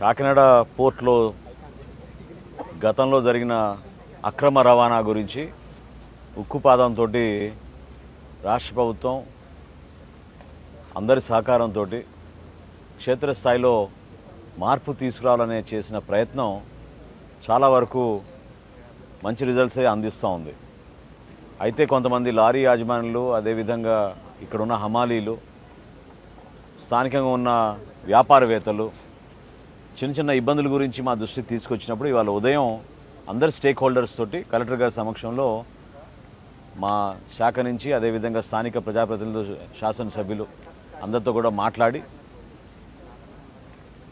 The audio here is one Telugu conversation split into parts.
కాకినాడ పోర్ట్లో గతంలో జరిగిన అక్రమ రవాణా గురించి ఉక్కుపాదంతో రాష్ట్ర ప్రభుత్వం అందరి సహకారంతో క్షేత్రస్థాయిలో మార్పు తీసుకురావాలనే చేసిన ప్రయత్నం చాలా వరకు మంచి రిజల్ట్సే అందిస్తూ ఉంది. అయితే కొంతమంది లారీ యాజమానులు, అదేవిధంగా ఇక్కడున్న హమాలీలు, స్థానికంగా ఉన్న వ్యాపారవేత్తలు చిన్న చిన్న ఇబ్బందుల గురించి మా దృష్టికి తీసుకొచ్చినప్పుడు ఇవాళ ఉదయం అందరు స్టేక్ హోల్డర్స్ తోటి కలెక్టర్ గారి సమక్షంలో మా శాఖ నుంచి, అదేవిధంగా స్థానిక ప్రజాప్రతినిధులు, శాసనసభ్యులు అందరితో కూడా మాట్లాడి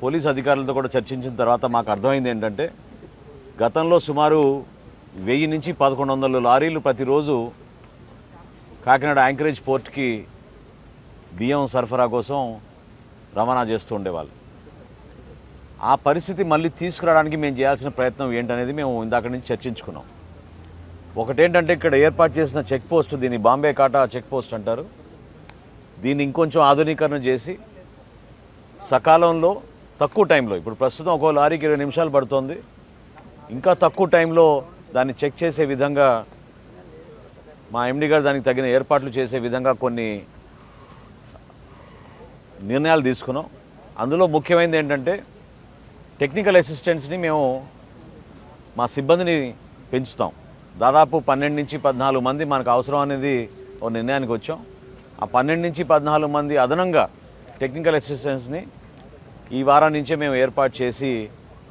పోలీస్ అధికారులతో కూడా చర్చించిన తర్వాత మాకు అర్థమైంది ఏంటంటే, గతంలో సుమారు 1000 నుంచి 1100 లారీలు ప్రతిరోజు కాకినాడ యాంకరేజ్ పోర్ట్కి బియ్యం సరఫరా కోసం రవాణా చేస్తూ ఉండేవాళ్ళు. ఆ పరిస్థితి మళ్ళీ తీసుకురావడానికి మేము చేయాల్సిన ప్రయత్నం ఏంటనేది మేము ఇందాక నుంచి చర్చించుకున్నాం. ఒకటేంటంటే, ఇక్కడ ఏర్పాటు చేసిన చెక్ పోస్ట్, దీన్ని బాంబే కాటా చెక్ పోస్ట్ అంటారు, దీన్ని ఇంకొంచెం ఆధునీకరణ చేసి సకాలంలో తక్కువ టైంలో, ఇప్పుడు ప్రస్తుతం ఒక్కో లారీకి 20 నిమిషాలు పడుతుంది, ఇంకా తక్కువ టైంలో దాన్ని చెక్ చేసే విధంగా మా ఎండి గారు దానికి తగిన ఏర్పాట్లు చేసే విధంగా కొన్ని నిర్ణయాలు తీసుకున్నాం. అందులో ముఖ్యమైనది ఏంటంటే, టెక్నికల్ అసిస్టెంట్స్ని మేము మా సిబ్బందిని పెంచుతాం. దాదాపు 12 నుంచి 14 మంది మనకు అవసరం అనేది ఒక నిర్ణయానికి వచ్చాం. ఆ 12 నుంచి 14 మంది అదనంగా టెక్నికల్ అసిస్టెంట్స్ని ఈ వారం నుంచే మేము ఏర్పాటు చేసి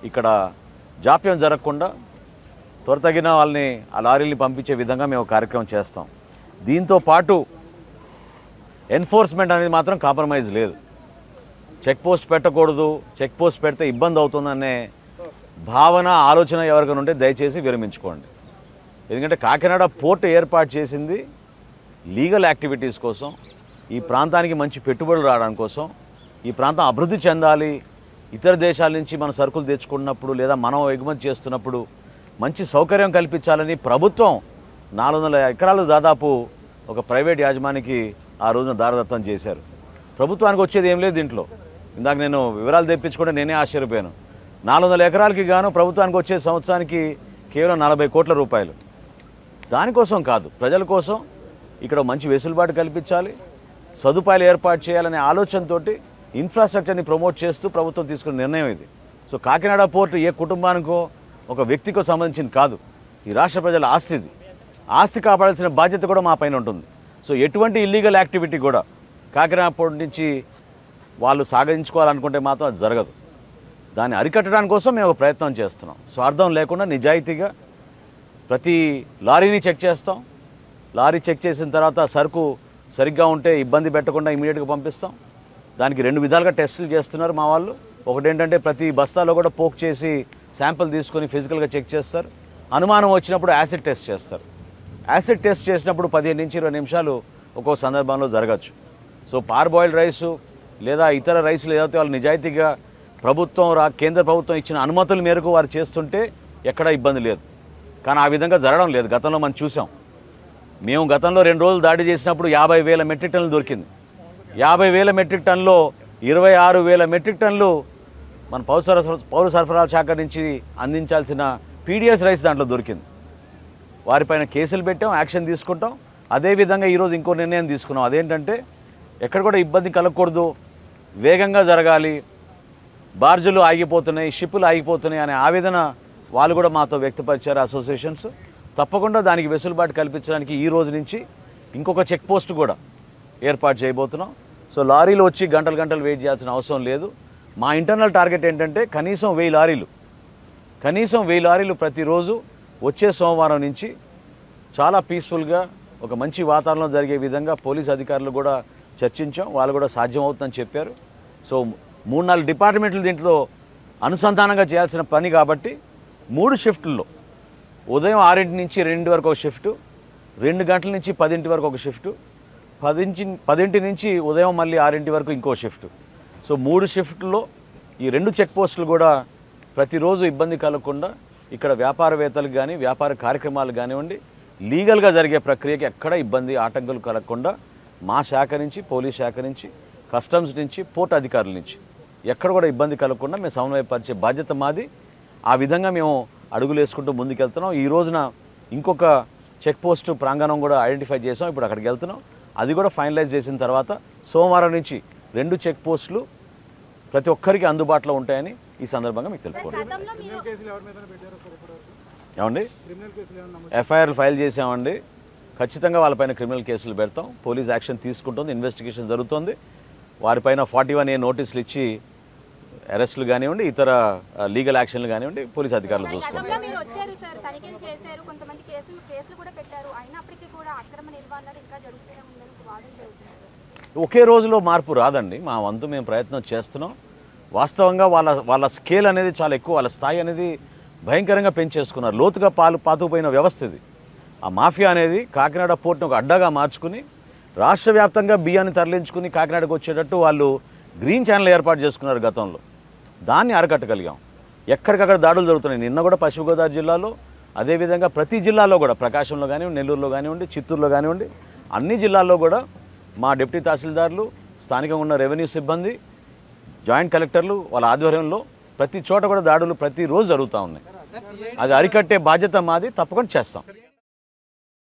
ఇక్కడ జాప్యం జరగకుండా త్వరతగిన వాళ్ళని ఆ లారీని పంపించే విధంగా మేము కార్యక్రమం చేస్తాం. దీంతో పాటు ఎన్ఫోర్స్మెంట్ అనేది మాత్రం కాంప్రమైజ్ లేదు. చెక్ పోస్ట్ పెట్టకూడదు, చెక్ పోస్ట్ పెడితే ఇబ్బంది అవుతుందనే భావన, ఆలోచన ఎవరికైనా ఉంటే దయచేసి విరమించుకోండి. ఎందుకంటే కాకినాడ పోర్ట్ ఏర్పాటు చేసింది లీగల్ యాక్టివిటీస్ కోసం, ఈ ప్రాంతానికి మంచి పెట్టుబడులు రావడం కోసం, ఈ ప్రాంతం అభివృద్ధి చెందాలి, ఇతర దేశాల నుంచి మన సరుకులు తెచ్చుకున్నప్పుడు లేదా మనం ఎగుమతి చేస్తున్నప్పుడు మంచి సౌకర్యం కల్పించాలని ప్రభుత్వం 400 ఎకరాలు దాదాపు ఒక ప్రైవేట్ యాజమానికి ఆ రోజున దారదత్తం చేశారు. ప్రభుత్వానికి వచ్చేది ఏం లేదు దీంట్లో. ఇందాక నేను వివరాలు తెప్పించుకుంటే నేనే ఆశ్చర్యపోయాను. 400 ఎకరాలకి గాను ప్రభుత్వానికి వచ్చే సంవత్సరానికి కేవలం 40 కోట్ల రూపాయలు. దానికోసం కాదు, ప్రజల కోసం ఇక్కడ మంచి వెసులుబాటు కల్పించాలి, సదుపాయాలు ఏర్పాటు చేయాలనే ఆలోచనతోటి ఇన్ఫ్రాస్ట్రక్చర్ని ప్రమోట్ చేస్తూ ప్రభుత్వం తీసుకున్న నిర్ణయం ఇది. సో కాకినాడ పోర్టు ఏ కుటుంబానికో ఒక వ్యక్తికో సంబంధించింది కాదు, ఈ రాష్ట్ర ప్రజల ఆస్తి. ఇది ఆస్తి కాపాడాల్సిన బాధ్యత కూడా మా పైన ఉంటుంది. సో ఎటువంటి ఇల్లీగల్ యాక్టివిటీ కూడా కాకినాడ పోర్టు నుంచి వాళ్ళు సాగించుకోవాలనుకుంటే మాత్రం అది జరగదు. దాన్ని అరికట్టడానికి కోసం మేము ఒక ప్రయత్నం చేస్తున్నాం. స్వార్థం లేకుండా నిజాయితీగా ప్రతి లారీని చెక్ చేస్తాం. లారీ చెక్ చేసిన తర్వాత సరుకు సరిగ్గా ఉంటే ఇబ్బంది పెట్టకుండా ఇమీడియట్గా పంపిస్తాం. దానికి 2 విధాలుగా టెస్టులు చేస్తున్నారు మా వాళ్ళు. ఒకటేంటంటే, ప్రతి బస్తాలో కూడా పోక్ చేసి శాంపిల్ తీసుకొని ఫిజికల్గా చెక్ చేస్తారు. అనుమానం వచ్చినప్పుడు యాసిడ్ టెస్ట్ చేస్తారు. యాసిడ్ టెస్ట్ చేసినప్పుడు 15 నుంచి 20 నిమిషాలు ఒక్కో సందర్భంలో జరగచ్చు. సో పార్బాయిల్డ్ రైసు లేదా ఇతర రైసులు ఏదైతే వాళ్ళు నిజాయితీగా కేంద్ర ప్రభుత్వం ఇచ్చిన అనుమతుల మేరకు వారు చేస్తుంటే ఎక్కడా ఇబ్బంది లేదు. కానీ ఆ విధంగా జరగడం లేదు. గతంలో మనం చూసాం. మేము గతంలో 2 రోజులు దాడి చేసినప్పుడు 50,000 మెట్రిక్ టన్నులు దొరికింది. 50,000 మెట్రిక్ టన్నులో 26,000 మెట్రిక్ టన్నులు మన పౌర సరఫరాల శాఖ నుంచి అందించాల్సిన పీడిఎస్ రైస్ దాంట్లో దొరికింది. వారిపైన కేసులు పెట్టాం, యాక్షన్ తీసుకుంటాం. అదేవిధంగా ఈరోజు ఇంకో నిర్ణయం తీసుకున్నాం. అదేంటంటే, ఎక్కడ కూడా ఇబ్బంది కలగకూడదు, వేగంగా జరగాలి, బార్జులు ఆగిపోతున్నాయి, షిప్పులు ఆగిపోతున్నాయి అనే ఆవేదన వాళ్ళు కూడా మాతో వ్యక్తపరిచారు అసోసియేషన్స్. తప్పకుండా దానికి వెసులుబాటు కల్పించడానికి ఈ రోజు నుంచి ఇంకొక చెక్ పోస్ట్ కూడా ఏర్పాటు చేయబోతున్నాం. సో లారీలు వచ్చి గంటలు వెయిట్ చేయాల్సిన అవసరం లేదు. మా ఇంటర్నల్ టార్గెట్ ఏంటంటే, కనీసం 1000 లారీలు ప్రతిరోజు వచ్చే సోమవారం నుంచి చాలా పీస్ఫుల్గా ఒక మంచి వాతావరణంలో జరిగే విధంగా పోలీస్ అధికారులు కూడా చర్చించాం. వాళ్ళు కూడా సాధ్యమవుతుందని చెప్పారు. సో 3-4 డిపార్ట్మెంట్లు దీంట్లో అనుసంధానంగా చేయాల్సిన పని కాబట్టి 3 షిఫ్టుల్లో ఉదయం 6 నుంచి 2 వరకు ఒక షిఫ్టు, 2 గంటల నుంచి 10 వరకు ఒక షిఫ్టు, 10 నుంచి ఉదయం మళ్ళీ 6 వరకు ఇంకో షిఫ్ట్. సో 3 షిఫ్ట్లో ఈ 2 చెక్ పోస్టులు కూడా ప్రతిరోజు ఇబ్బంది కలగకుండా ఇక్కడ వ్యాపారవేత్తలకు కానీ వ్యాపార కార్యక్రమాలు కానివ్వండి, లీగల్గా జరిగే ప్రక్రియకి ఎక్కడ ఇబ్బంది ఆటంకాలు కలగకుండా మా శాఖ నుంచి, పోలీస్ శాఖ నుంచి, కస్టమ్స్ నుంచి, పోర్ట్ అధికారుల నుంచి ఎక్కడ కూడా ఇబ్బంది కలగకుండా మేము సమన్వయపరిచే బాధ్యత మాది. ఆ విధంగా మేము అడుగులు వేసుకుంటూ ముందుకెళ్తున్నాం. ఈ రోజున ఇంకొక చెక్ పోస్ట్ ప్రాంగణం కూడా ఐడెంటిఫై చేసాం. ఇప్పుడు అక్కడికి వెళ్తున్నాం. అది కూడా ఫైనలైజ్ చేసిన తర్వాత సోమవారం నుంచి 2 చెక్ పోస్టులు ప్రతి ఒక్కరికి అందుబాటులో ఉంటాయని ఈ సందర్భంగా మీకు తెలుసుకోండి. ఏమండి, ఎఫ్ఐఆర్లు ఫైల్ చేసామండి. ఖచ్చితంగా వాళ్ళపైన క్రిమినల్ కేసులు పెడతాం. పోలీస్ యాక్షన్ తీసుకుంటుంది, ఇన్వెస్టిగేషన్ జరుగుతుంది. వారిపైన 41A నోటీసులు ఇచ్చి అరెస్టులు కానివ్వండి, ఇతర లీగల్ యాక్షన్లు కానివ్వండి పోలీస్ అధికారులు చూసుకుంటారు. ఒకే రోజులో మార్పు రాదండి. మా వంతు మేము ప్రయత్నం చేస్తున్నాం. వాస్తవంగా వాళ్ళ స్కేల్ అనేది చాలా ఎక్కువ, వాళ్ళ స్థాయి అనేది భయంకరంగా పెంచేసుకున్నారు. లోతుగా పాతుకుపోయిన వ్యవస్థ ఇది. ఆ మాఫియా అనేది కాకినాడ పోర్టును ఒక అడ్డాగా మార్చుకుని రాష్ట్ర వ్యాప్తంగా బియ్యాన్ని తరలించుకుని కాకినాడకు వచ్చేటట్టు వాళ్ళు గ్రీన్ ఛానల్ ఏర్పాటు చేసుకున్నారు గతంలో. దాన్ని అరకట్టగలిగాం. ఎక్కడికక్కడ దాడులు జరుగుతున్నాయి. నిన్న కూడా పశ్చిమ గోదావరి జిల్లాలో, అదేవిధంగా ప్రతి జిల్లాలో కూడా, ప్రకాశంలో కానివ్వండి, నెల్లూరులో కానివ్వండి, చిత్తూరులో కానివ్వండి, అన్ని జిల్లాల్లో కూడా మా డిప్యూటీ తహసీల్దార్లు, స్థానికంగా ఉన్న రెవెన్యూ సిబ్బంది, జాయింట్ కలెక్టర్లు వాళ్ళ ఆధ్వర్యంలో ప్రతి చోట కూడా దాడులు ప్రతిరోజు జరుగుతూ ఉన్నాయి. అది అరికట్టే బాధ్యత మాది. తప్పకుండా చేస్తాం.